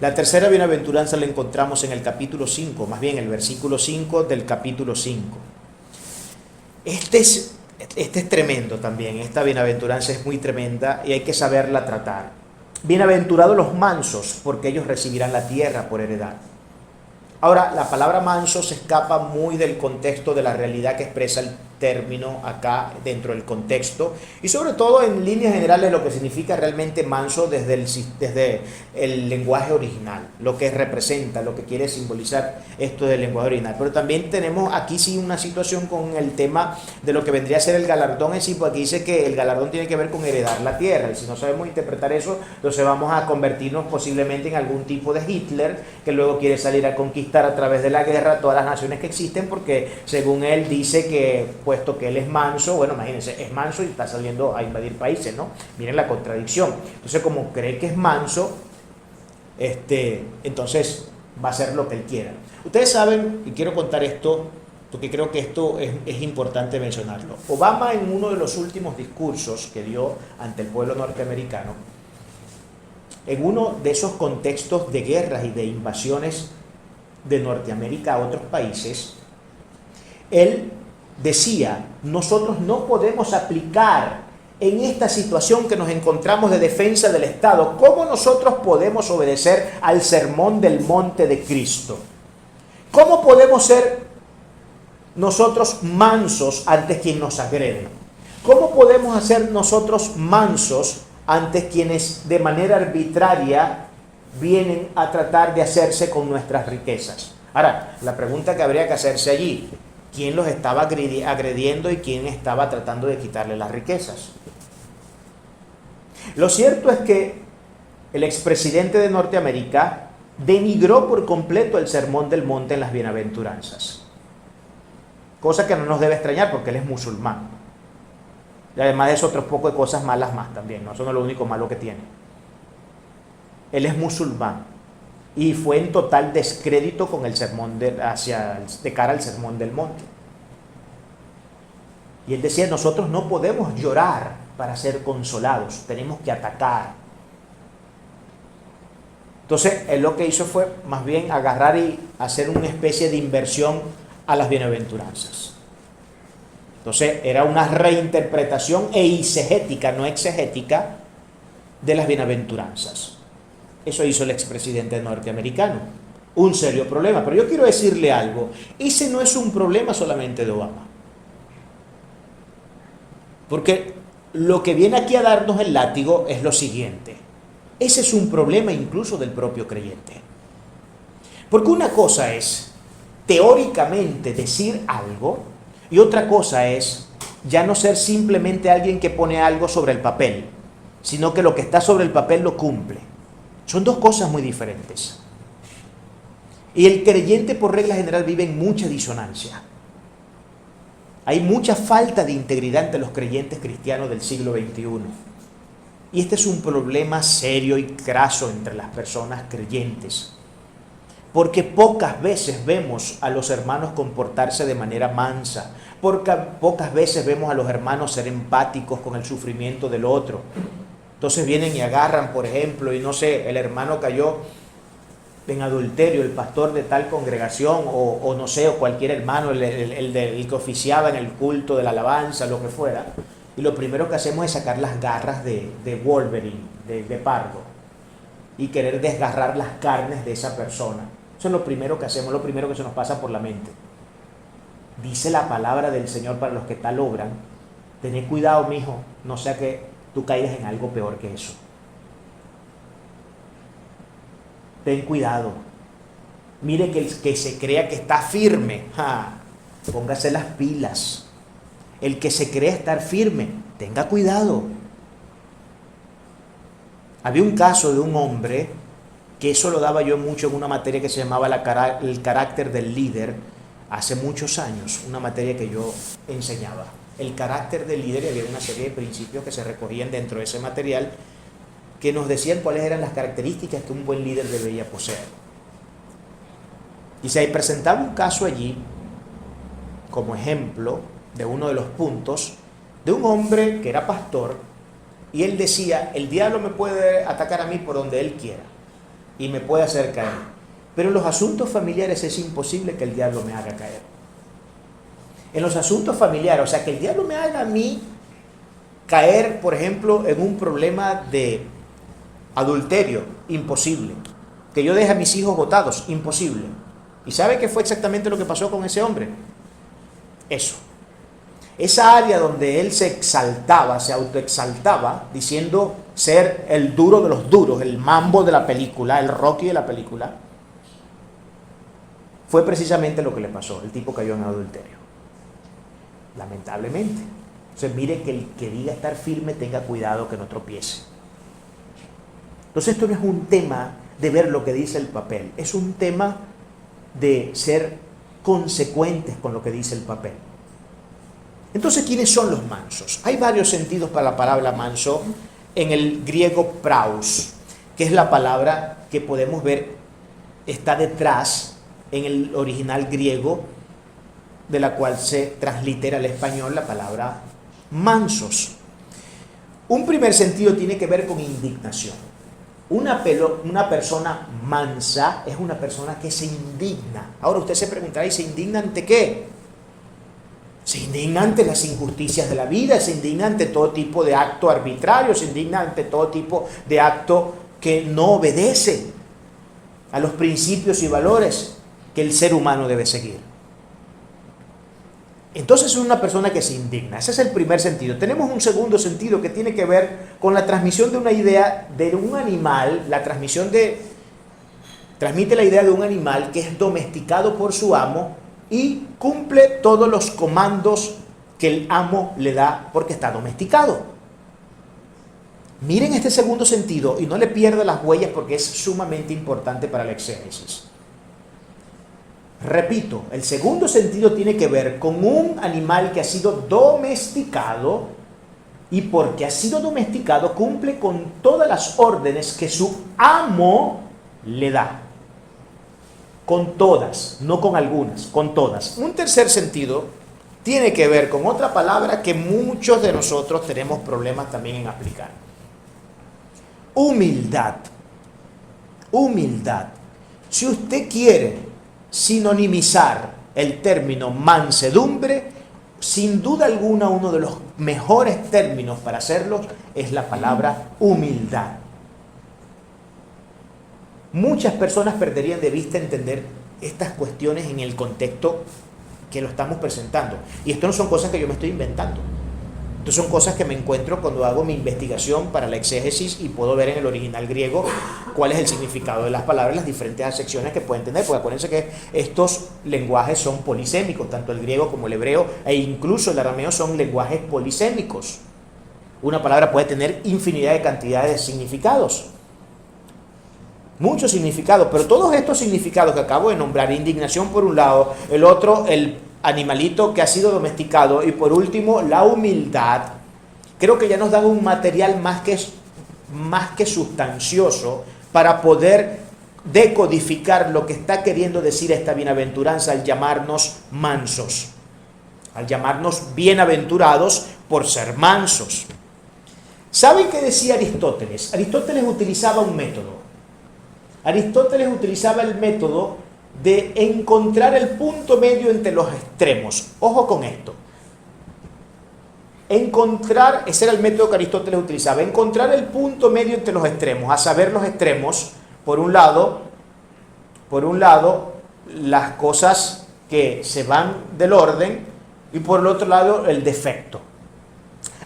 La tercera bienaventuranza la encontramos en el capítulo 5, más bien el versículo 5 del capítulo 5. Este es tremendo también, esta bienaventuranza es muy tremenda y hay que saberla tratar. Bienaventurados los mansos, porque ellos recibirán la tierra por heredad. Ahora, la palabra manso se escapa muy del contexto de la realidad que expresa el término acá dentro del contexto y sobre todo en líneas generales lo que significa realmente manso desde el lenguaje original, lo que representa, lo que quiere simbolizar esto del lenguaje original. Pero también tenemos aquí sí una situación con el tema de lo que vendría a ser el galardón en sí, porque aquí dice que el galardón tiene que ver con heredar la tierra y si no sabemos interpretar eso, entonces vamos a convertirnos posiblemente en algún tipo de Hitler que luego quiere salir a conquistar a través de la guerra todas las naciones que existen porque según él dice que puesto que él es manso, bueno, imagínense, es manso y está saliendo a invadir países, ¿no? Miren la contradicción. Entonces, como cree que es manso, entonces va a hacer lo que él quiera. Ustedes saben, y quiero contar esto, porque creo que esto es importante mencionarlo. Obama en uno de los últimos discursos que dio ante el pueblo norteamericano, en uno de esos contextos de guerras y de invasiones de Norteamérica a otros países, él decía, nosotros no podemos aplicar en esta situación que nos encontramos de defensa del Estado, ¿cómo nosotros podemos obedecer al sermón del monte de Cristo? ¿Cómo podemos ser nosotros mansos ante quien nos agrede? ¿Cómo podemos hacer nosotros mansos ante quienes de manera arbitraria vienen a tratar de hacerse con nuestras riquezas? Ahora, la pregunta que habría que hacerse allí, ¿quién los estaba agrediendo y quién estaba tratando de quitarle las riquezas? Lo cierto es que el expresidente de Norteamérica denigró por completo el sermón del monte en las bienaventuranzas. Cosa que no nos debe extrañar porque él es musulmán. Y además de eso, otro poco de cosas malas más también, ¿no? Eso no es lo único malo que tiene. Él es musulmán y fue en total descrédito con el sermón de cara al sermón del monte. Y él decía, nosotros no podemos llorar para ser consolados, tenemos que atacar. Entonces, él lo que hizo fue más bien agarrar y hacer una especie de inversión a las bienaventuranzas. Entonces, era una reinterpretación eisegética, no exegética, de las bienaventuranzas. Eso hizo el expresidente norteamericano. Un serio problema. Pero yo quiero decirle algo. Ese no es un problema solamente de Obama. Porque lo que viene aquí a darnos el látigo es lo siguiente. Ese es un problema incluso del propio creyente. Porque una cosa es teóricamente decir algo y otra cosa es ya no ser simplemente alguien que pone algo sobre el papel, sino que lo que está sobre el papel lo cumple. Son dos cosas muy diferentes. Y el creyente por regla general vive en mucha disonancia. Hay mucha falta de integridad entre los creyentes cristianos del siglo XXI. Y este es un problema serio y craso entre las personas creyentes. Porque pocas veces vemos a los hermanos comportarse de manera mansa. Porque pocas veces vemos a los hermanos ser empáticos con el sufrimiento del otro. Entonces vienen y agarran, por ejemplo, y no sé, el hermano cayó en adulterio, el pastor de tal congregación, o no sé, o cualquier hermano, el que oficiaba en el culto de la alabanza, lo que fuera. Y lo primero que hacemos es sacar las garras de Wolverine, de Pardo, y querer desgarrar las carnes de esa persona. Eso es lo primero que hacemos, lo primero que se nos pasa por la mente. Dice la palabra del Señor para los que tal obran, tened cuidado, mijo, no sea que tú caigas en algo peor que eso. Ten cuidado. Mire que el que se crea que está firme, póngase las pilas. El que se cree estar firme, tenga cuidado. Había un caso de un hombre, que eso lo daba yo mucho en una materia que se llamaba el carácter del líder, hace muchos años, una materia que yo enseñaba. El carácter del líder, y había una serie de principios que se recogían dentro de ese material, que nos decían cuáles eran las características que un buen líder debería poseer. Y se presentaba un caso allí, como ejemplo de uno de los puntos, de un hombre que era pastor, y él decía, el diablo me puede atacar a mí por donde él quiera, y me puede hacer caer. Pero en los asuntos familiares es imposible que el diablo me haga caer. En los asuntos familiares, o sea, que el diablo me haga a mí caer, por ejemplo, en un problema de adulterio, imposible. Que yo deje a mis hijos botados, imposible. ¿Y sabe qué fue exactamente lo que pasó con ese hombre? Eso. Esa área donde él se exaltaba, se autoexaltaba, diciendo ser el duro de los duros, el Mambo de la película, el Rocky de la película, fue precisamente lo que le pasó. El tipo cayó en adulterio. Lamentablemente. Entonces mire que el que diga estar firme tenga cuidado que no tropiece. Entonces esto no es un tema de ver lo que dice el papel, es un tema de ser consecuentes con lo que dice el papel. Entonces, ¿quiénes son los mansos? Hay varios sentidos para la palabra manso en el griego praus, que es la palabra que podemos ver está detrás en el original griego, de la cual se translitera al español la palabra mansos. Un primer sentido tiene que ver con indignación. Una persona mansa es una persona que se indigna. Ahora usted se preguntará, ¿y se indigna ante qué? Se indigna ante las injusticias de la vida, se indigna ante todo tipo de acto arbitrario, se indigna ante todo tipo de acto que no obedece a los principios y valores que el ser humano debe seguir. Entonces es una persona que se indigna. Ese es el primer sentido. Tenemos un segundo sentido que tiene que ver con la transmisión de una idea de un animal, transmite la idea de un animal que es domesticado por su amo y cumple todos los comandos que el amo le da porque está domesticado. Miren este segundo sentido y no le pierda las huellas porque es sumamente importante para la exégesis. Repito, el segundo sentido tiene que ver con un animal que ha sido domesticado y porque ha sido domesticado cumple con todas las órdenes que su amo le da. Con todas, no con algunas, con todas. Un tercer sentido tiene que ver con otra palabra que muchos de nosotros tenemos problemas también en aplicar. Humildad. Humildad. Si usted quiere sinonimizar el término mansedumbre, sin duda alguna uno de los mejores términos para hacerlo es la palabra humildad. Muchas personas perderían de vista entender estas cuestiones en el contexto que lo estamos presentando. Y esto no son cosas que yo me estoy inventando. Esto son cosas que me encuentro cuando hago mi investigación para la exégesis y puedo ver en el original griego cuál es el significado de las palabras, las diferentes acepciones que pueden tener. Porque acuérdense que estos lenguajes son polisémicos, tanto el griego como el hebreo e incluso el arameo son lenguajes polisémicos. Una palabra puede tener infinidad de cantidades de significados. Muchos significados, pero todos estos significados que acabo de nombrar, indignación por un lado, el otro, el animalito que ha sido domesticado y por último, la humildad, creo que ya nos dan un material más que sustancioso para poder decodificar lo que está queriendo decir esta bienaventuranza al llamarnos mansos, al llamarnos bienaventurados por ser mansos. ¿Saben qué decía Aristóteles? Aristóteles utilizaba un método. Aristóteles utilizaba el método de encontrar el punto medio entre los extremos. Ojo con esto. Ese era el método que Aristóteles utilizaba, encontrar el punto medio entre los extremos, a saber los extremos, por un lado, las cosas que se van del orden y por el otro lado el defecto.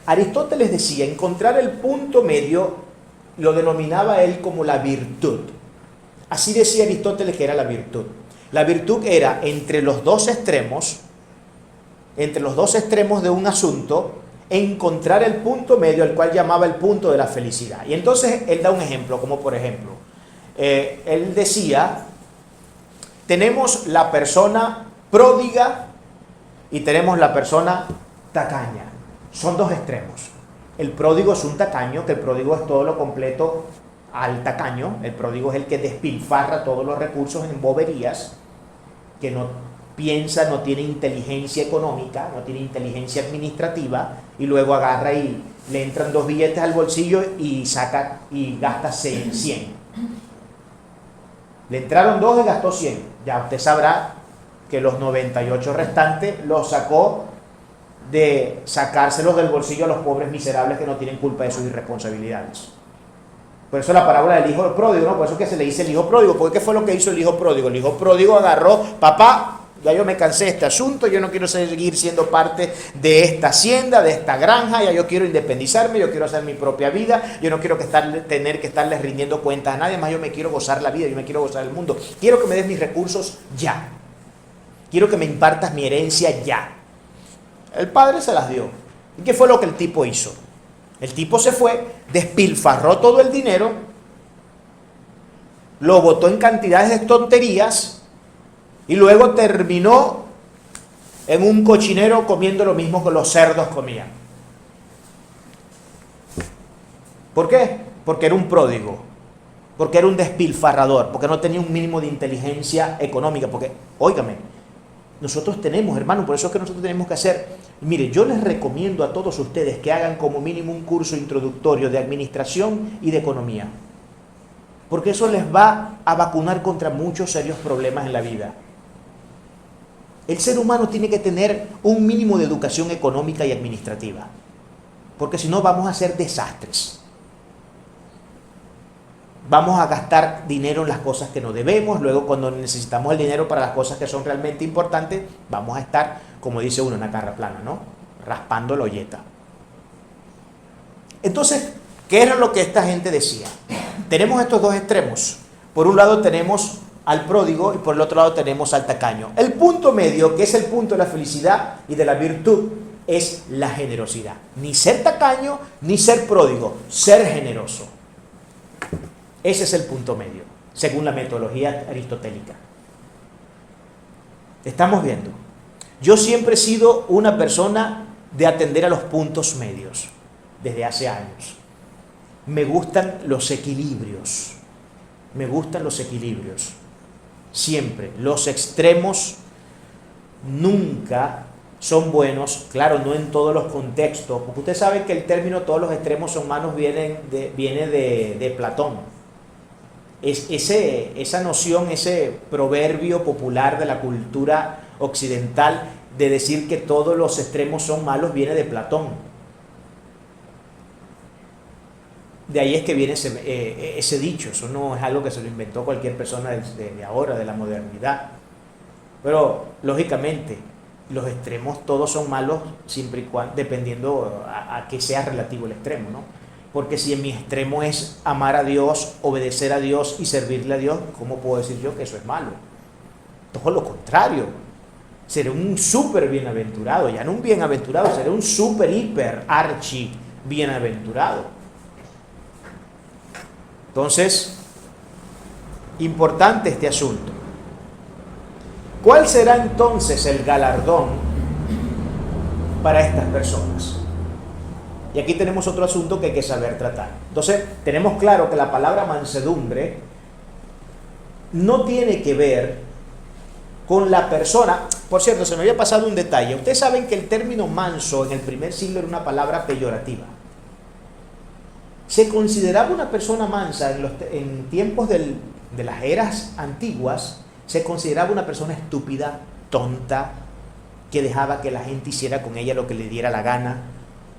Aristóteles decía, encontrar el punto medio lo denominaba él como la virtud. Así decía Aristóteles que era la virtud. La virtud era entre los dos extremos de un asunto, encontrar el punto medio, al cual llamaba el punto de la felicidad. Y entonces él da un ejemplo, como por ejemplo, él decía, tenemos la persona pródiga y tenemos la persona tacaña. Son dos extremos. El pródigo es un tacaño, que el pródigo es todo lo completo al tacaño. El pródigo es el que despilfarra todos los recursos en boberías, que no piensa, no tiene inteligencia económica, no tiene inteligencia administrativa, y luego agarra y le entran 2 billetes al bolsillo y saca y gasta 100. Le entraron 2 y gastó 100. Ya usted sabrá que los 98 restantes los sacó de sacárselos del bolsillo a los pobres miserables que no tienen culpa de sus irresponsabilidades. Por eso la parábola del hijo pródigo, ¿no? Por eso que se le dice el hijo pródigo. Porque ¿qué fue lo que hizo el hijo pródigo? El hijo pródigo agarró: papá, ya yo me cansé de este asunto, yo no quiero seguir siendo parte de esta hacienda, de esta granja, ya yo quiero independizarme, yo quiero hacer mi propia vida, yo no quiero tener que estarles rindiendo cuentas a nadie más, yo me quiero gozar la vida, yo me quiero gozar el mundo. Quiero que me des mis recursos ya. Quiero que me impartas mi herencia ya. El padre se las dio. ¿Y qué fue lo que el tipo hizo? El tipo se fue, despilfarró todo el dinero, lo botó en cantidades de tonterías y luego terminó en un cochinero comiendo lo mismo que los cerdos comían. ¿Por qué? Porque era un pródigo, porque era un despilfarrador, porque no tenía un mínimo de inteligencia económica, porque, óigame, nosotros tenemos, hermano, por eso es que nosotros tenemos que hacer. Mire, yo les recomiendo a todos ustedes que hagan como mínimo un curso introductorio de administración y de economía, porque eso les va a vacunar contra muchos serios problemas en la vida. El ser humano tiene que tener un mínimo de educación económica y administrativa, porque si no vamos a hacer desastres. Vamos a gastar dinero en las cosas que no debemos, luego cuando necesitamos el dinero para las cosas que son realmente importantes, vamos a estar, como dice uno, en la carra plana, ¿no? Raspando la olleta. Entonces, ¿qué era lo que esta gente decía? Tenemos estos dos extremos. Por un lado tenemos al pródigo y por el otro lado tenemos al tacaño. El punto medio, que es el punto de la felicidad y de la virtud, es la generosidad. Ni ser tacaño, ni ser pródigo, ser generoso. Ese es el punto medio, según la metodología aristotélica. Estamos viendo. Yo siempre he sido una persona de atender a los puntos medios, desde hace años. Me gustan los equilibrios. Me gustan los equilibrios. Siempre. Los extremos nunca son buenos, claro, no en todos los contextos, porque usted sabe que el término todos los extremos son malos viene de Platón. Esa noción, ese proverbio popular de la cultura occidental de decir que todos los extremos son malos viene de Platón. De ahí es que viene ese dicho. Eso no es algo que se lo inventó cualquier persona de ahora, de la modernidad. Pero, lógicamente, los extremos todos son malos siempre y cuando, dependiendo a qué sea relativo el extremo, ¿no? Porque si en mi extremo es amar a Dios, obedecer a Dios y servirle a Dios, ¿cómo puedo decir yo que eso es malo? Todo lo contrario. Seré un súper bienaventurado, ya no un bienaventurado, seré un súper hiper archi bienaventurado. Entonces, importante este asunto. ¿Cuál será entonces el galardón para estas personas? Y aquí tenemos otro asunto que hay que saber tratar. Entonces, tenemos claro que la palabra mansedumbre no tiene que ver con la persona. Por cierto, se me había pasado un detalle. Ustedes saben que el término manso en el primer siglo era una palabra peyorativa. Se consideraba una persona mansa en tiempos de las eras antiguas, se consideraba una persona estúpida, tonta, que dejaba que la gente hiciera con ella lo que le diera la gana.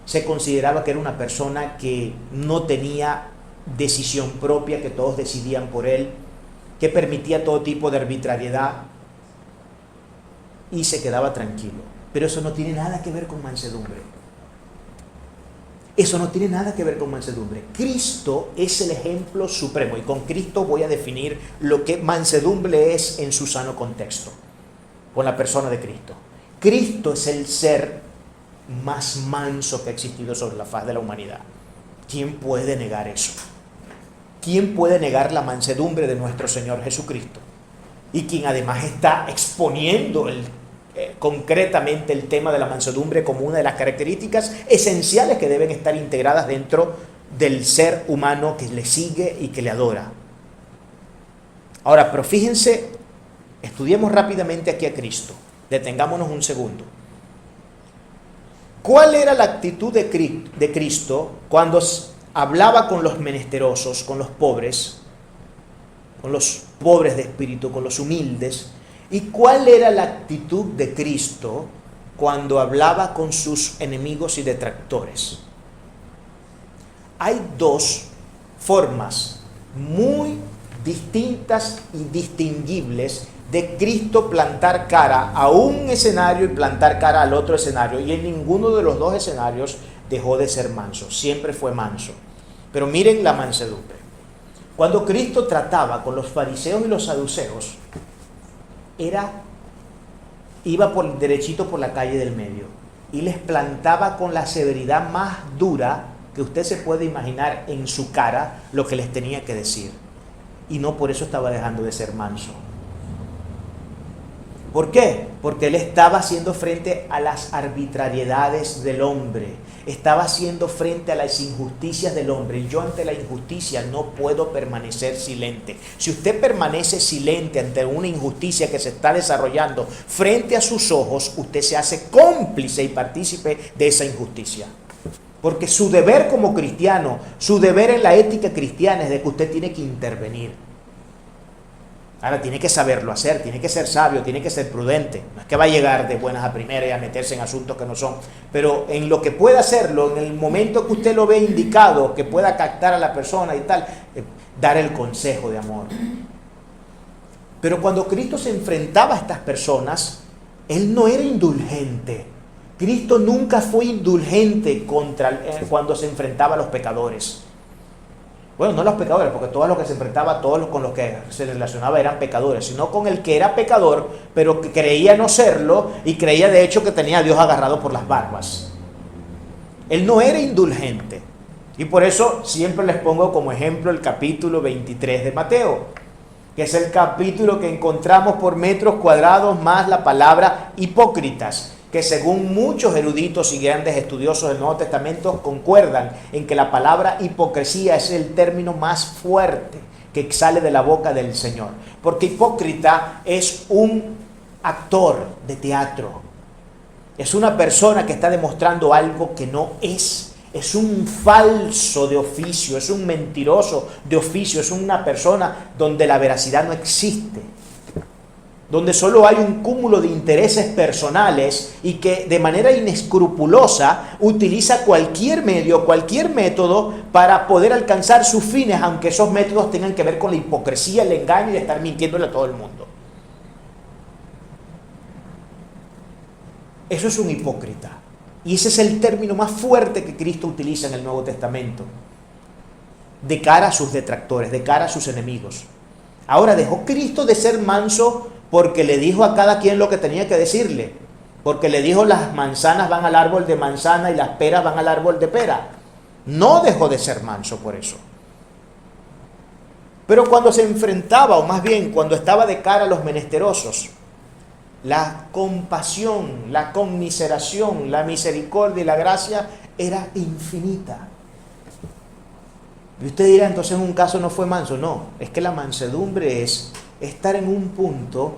Se consideraba que era una persona que no tenía decisión propia, que todos decidían por él, que permitía todo tipo de arbitrariedad y se quedaba tranquilo. Pero eso no tiene nada que ver con mansedumbre. Eso no tiene nada que ver con mansedumbre. Cristo es el ejemplo supremo y con Cristo voy a definir lo que mansedumbre es en su sano contexto, con la persona de Cristo. Cristo es el ser más manso que ha existido sobre la faz de la humanidad. ¿Quién puede negar eso? ¿Quién puede negar la mansedumbre de nuestro Señor Jesucristo? Y quien además está exponiendo concretamente el tema de la mansedumbre como una de las características esenciales que deben estar integradas dentro del ser humano que le sigue y que le adora. Ahora, pero fíjense, estudiemos rápidamente aquí a Cristo. Detengámonos un segundo. ¿Cuál era la actitud de Cristo cuando hablaba con los menesterosos, con los pobres? con los pobres de espíritu, con los humildes. ¿Y cuál era la actitud de Cristo cuando hablaba con sus enemigos y detractores? Hay dos formas muy distintas y distinguibles de Cristo plantar cara a un escenario y plantar cara al otro escenario, y en ninguno de los dos escenarios dejó de ser manso, siempre fue manso. Pero miren la mansedumbre. Cuando Cristo trataba con los fariseos y los saduceos, iba derechito por la calle del medio y les plantaba con la severidad más dura que usted se puede imaginar en su cara lo que les tenía que decir. Y no por eso estaba dejando de ser manso. ¿Por qué? Porque él estaba haciendo frente a las arbitrariedades del hombre, estaba haciendo frente a las injusticias del hombre, y yo ante la injusticia no puedo permanecer silente. Si usted permanece silente ante una injusticia que se está desarrollando frente a sus ojos, usted se hace cómplice y partícipe de esa injusticia. Porque su deber como cristiano, su deber en la ética cristiana es de que usted tiene que intervenir. Ahora tiene que saberlo hacer, tiene que ser sabio, tiene que ser prudente. No es que va a llegar de buenas a primeras y a meterse en asuntos que no son. Pero en lo que pueda hacerlo, en el momento que usted lo ve indicado, que pueda captar a la persona y tal, dar el consejo de amor. Pero cuando Cristo se enfrentaba a estas personas, Él no era indulgente. Cristo nunca fue indulgente cuando se enfrentaba a los pecadores. Bueno, no los pecadores, porque todos los que se enfrentaba, todos con los que se relacionaba eran pecadores, sino con el que era pecador, pero que creía no serlo y creía de hecho que tenía a Dios agarrado por las barbas. Él no era indulgente. Y por eso siempre les pongo como ejemplo el capítulo 23 de Mateo, que es el capítulo que encontramos por metros cuadrados más la palabra hipócritas, que según muchos eruditos y grandes estudiosos del Nuevo Testamento concuerdan en que la palabra hipocresía es el término más fuerte que sale de la boca del Señor. Porque hipócrita es un actor de teatro, es una persona que está demostrando algo que no es un falso de oficio, es un mentiroso de oficio, es una persona donde la veracidad no existe, donde solo hay un cúmulo de intereses personales y que de manera inescrupulosa utiliza cualquier medio, cualquier método para poder alcanzar sus fines, aunque esos métodos tengan que ver con la hipocresía, el engaño y estar mintiéndole a todo el mundo. Eso es un hipócrita. Y ese es el término más fuerte que Cristo utiliza en el Nuevo Testamento, de cara a sus detractores, de cara a sus enemigos. Ahora, ¿dejó Cristo de ser manso porque le dijo a cada quien lo que tenía que decirle? Porque le dijo las manzanas van al árbol de manzana y las peras van al árbol de pera. No dejó de ser manso por eso. Pero cuando se enfrentaba, o más bien cuando estaba de cara a los menesterosos, la compasión, la conmiseración, la misericordia y la gracia era infinita. Y usted dirá, entonces en un caso no fue manso. No, es que la mansedumbre es estar en un punto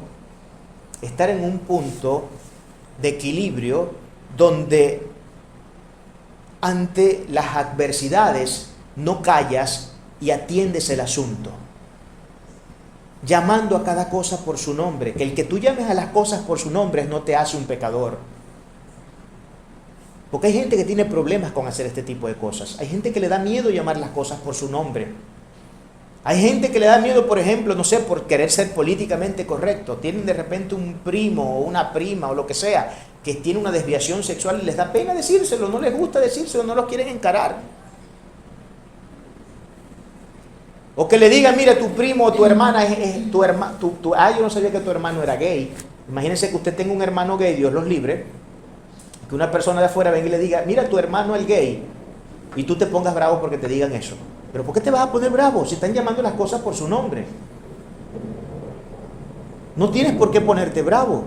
de equilibrio donde ante las adversidades no callas y atiendes el asunto, llamando a cada cosa por su nombre. Que el que tú llames a las cosas por su nombre no te hace un pecador. Porque hay gente que tiene problemas con hacer este tipo de cosas. Hay gente que le da miedo llamar las cosas por su nombre. Hay gente que le da miedo, por ejemplo, no sé, por querer ser políticamente correcto. Tienen de repente un primo o una prima o lo que sea que tiene una desviación sexual y les da pena decírselo, no les gusta decírselo, no los quieren encarar. O que le digan, mira, tu primo o tu hermana es tu hermano. Yo no sabía que tu hermano era gay. Imagínense que usted tenga un hermano gay, Dios los libre, que una persona de afuera venga y le diga, mira, tu hermano es gay, y tú te pongas bravo porque te digan eso. ¿Pero por qué te vas a poner bravo si están llamando las cosas por su nombre? No tienes por qué ponerte bravo.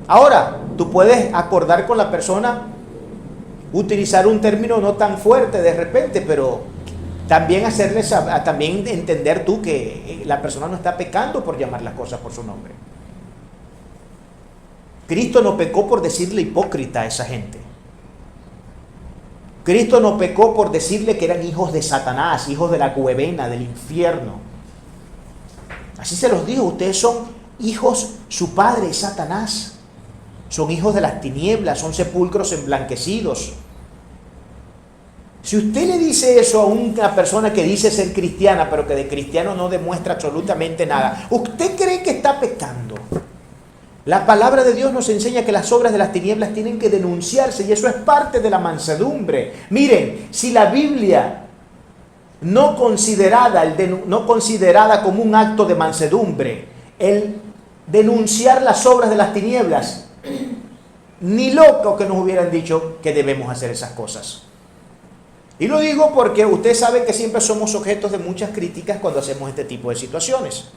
Ahora, tú puedes acordar con la persona, utilizar un término no tan fuerte de repente, pero también también entender tú que la persona no está pecando por llamar las cosas por su nombre. Cristo no pecó por decirle hipócrita a esa gente. Cristo no pecó por decirle que eran hijos de Satanás, hijos de la cuevena, del infierno. Así se los dijo, ustedes son hijos, su padre es Satanás. Son hijos de las tinieblas, son sepulcros emblanquecidos. Si usted le dice eso a una persona que dice ser cristiana, pero que de cristiano no demuestra absolutamente nada, ¿usted cree que está pecando? La palabra de Dios nos enseña que las obras de las tinieblas tienen que denunciarse y eso es parte de la mansedumbre. Miren, si la Biblia no considerada como un acto de mansedumbre, el denunciar las obras de las tinieblas, ni loco que nos hubieran dicho que debemos hacer esas cosas. Y lo digo porque usted sabe que siempre somos objetos de muchas críticas cuando hacemos este tipo de situaciones.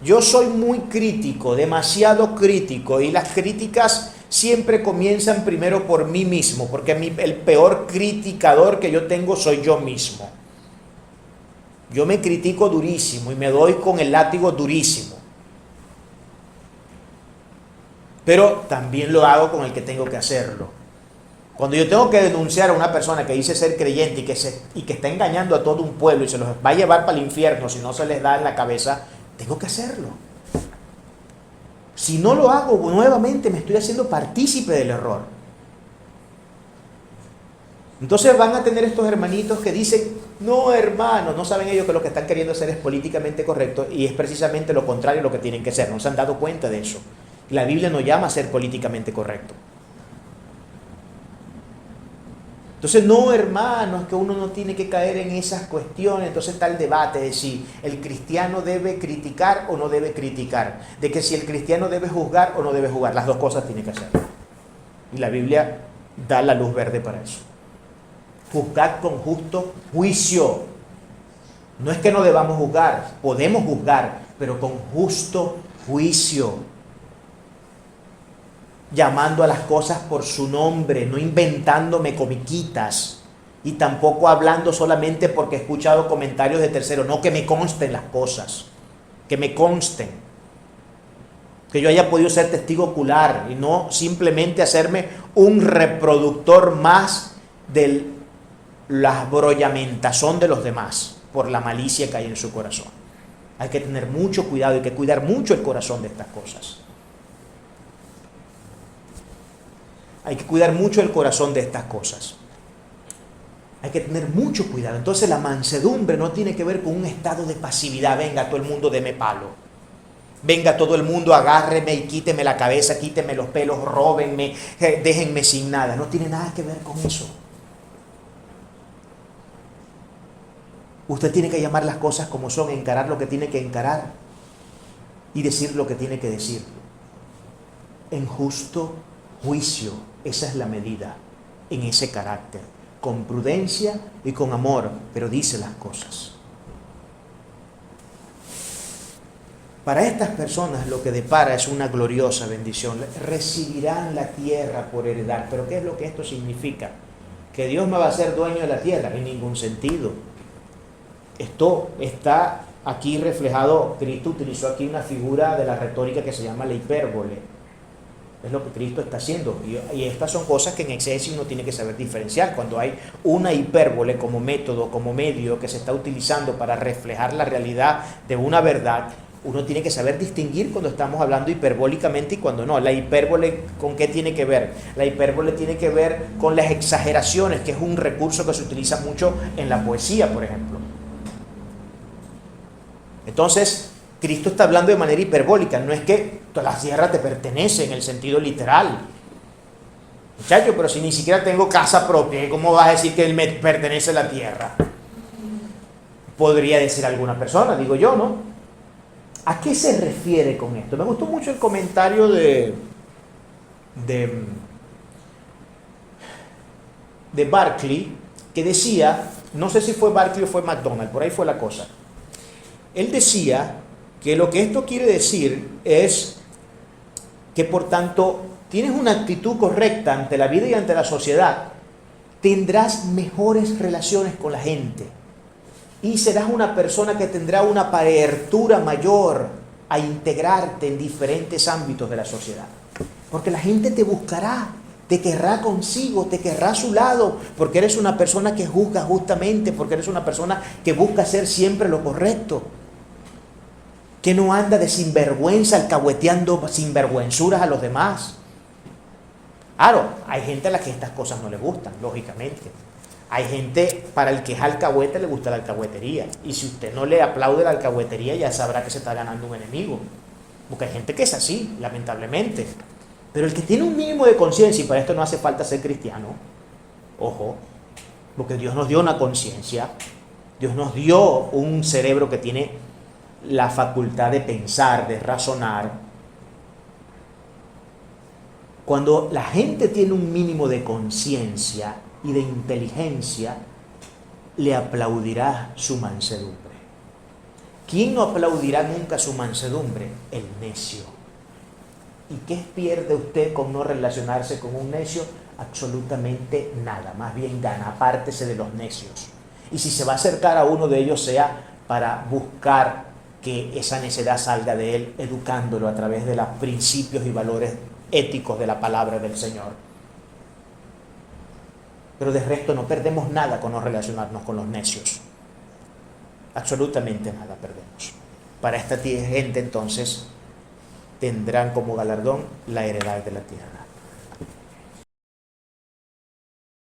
Yo soy muy crítico, demasiado crítico, y las críticas siempre comienzan primero por mí mismo, porque el peor criticador que yo tengo soy yo mismo. Yo me critico durísimo y me doy con el látigo durísimo. Pero también lo hago con el que tengo que hacerlo. Cuando yo tengo que denunciar a una persona que dice ser creyente y que está engañando a todo un pueblo y se los va a llevar para el infierno si no se les da en la cabeza, tengo que hacerlo. Si no lo hago, nuevamente me estoy haciendo partícipe del error. Entonces van a tener estos hermanitos que dicen, no hermano, no saben ellos que lo que están queriendo hacer es políticamente correcto y es precisamente lo contrario a lo que tienen que ser. No se han dado cuenta de eso. La Biblia no llama a ser políticamente correcto. Entonces, no hermano, es que uno no tiene que caer en esas cuestiones. Entonces está el debate de si el cristiano debe criticar o no debe criticar. De que si el cristiano debe juzgar o no debe juzgar. Las dos cosas tiene que hacer. Y la Biblia da la luz verde para eso. Juzgad con justo juicio. No es que no debamos juzgar, podemos juzgar, pero con justo juicio. Llamando a las cosas por su nombre, no inventándome comiquitas y tampoco hablando solamente porque he escuchado comentarios de terceros, no, que me consten las cosas, que me consten, que yo haya podido ser testigo ocular y no simplemente hacerme un reproductor más de la brollamentazón de los demás por la malicia que hay en su corazón. Hay que tener mucho cuidado, hay que cuidar mucho el corazón de estas cosas. Hay que cuidar mucho el corazón de estas cosas. Hay que tener mucho cuidado. Entonces la mansedumbre no tiene que ver con un estado de pasividad. Venga todo el mundo, deme palo. Venga todo el mundo, agárreme y quíteme la cabeza, quíteme los pelos, róbenme, déjenme sin nada. No tiene nada que ver con eso. Usted tiene que llamar las cosas como son, encarar lo que tiene que encarar y decir lo que tiene que decir. En justo juicio. Esa es la medida en ese carácter, con prudencia y con amor, pero dice las cosas. Para estas personas lo que depara es una gloriosa bendición. Recibirán la tierra por heredad. ¿Pero qué es lo que esto significa? ¿Que Dios me va a hacer dueño de la tierra? En ningún sentido. Esto está aquí reflejado. Cristo utilizó aquí una figura de la retórica que se llama la hipérbole. Es lo que Cristo está haciendo. Y estas son cosas que en exégesis uno tiene que saber diferenciar. Cuando hay una hipérbole como método, como medio que se está utilizando para reflejar la realidad de una verdad, uno tiene que saber distinguir cuando estamos hablando hiperbólicamente y cuando no. La hipérbole, ¿con qué tiene que ver? La hipérbole tiene que ver con las exageraciones, que es un recurso que se utiliza mucho en la poesía, por ejemplo. Entonces, Cristo está hablando de manera hiperbólica, no es que toda la tierra te pertenece en el sentido literal. Muchacho, pero si ni siquiera tengo casa propia, ¿cómo vas a decir que me pertenece la tierra? Podría decir alguna persona, digo yo, ¿no? ¿A qué se refiere con esto? Me gustó mucho el comentario de Barclay, que decía, no sé si fue Barclay o fue McDonald, por ahí fue la cosa. Él decía que lo que esto quiere decir es que por tanto tienes una actitud correcta ante la vida y ante la sociedad, tendrás mejores relaciones con la gente y serás una persona que tendrá una apertura mayor a integrarte en diferentes ámbitos de la sociedad, porque la gente te buscará, te querrá consigo, te querrá a su lado, porque eres una persona que juzga justamente, porque eres una persona que busca hacer siempre lo correcto. que no anda de sinvergüenza alcahueteando sinvergüenzuras a los demás. Claro, hay gente a la que estas cosas no le gustan, lógicamente. Hay gente para el que es alcahuete le gusta la alcahuetería. Y si usted no le aplaude la alcahuetería, ya sabrá que se está ganando un enemigo. Porque hay gente que es así, lamentablemente. Pero el que tiene un mínimo de conciencia, y para esto no hace falta ser cristiano, ojo, porque Dios nos dio una conciencia, Dios nos dio un cerebro que tiene la facultad de pensar, de razonar. Cuando la gente tiene un mínimo de conciencia y de inteligencia, le aplaudirá su mansedumbre. ¿Quién no aplaudirá nunca su mansedumbre? El necio. ¿Y qué pierde usted con no relacionarse con un necio? Absolutamente nada, más bien gana, apártese de los necios. Y si se va a acercar a uno de ellos, sea para buscar que esa necedad salga de él, educándolo a través de los principios y valores éticos de la palabra del Señor. Pero de resto no perdemos nada con no relacionarnos con los necios. Absolutamente nada perdemos. Para esta gente entonces tendrán como galardón la heredad de la tierra.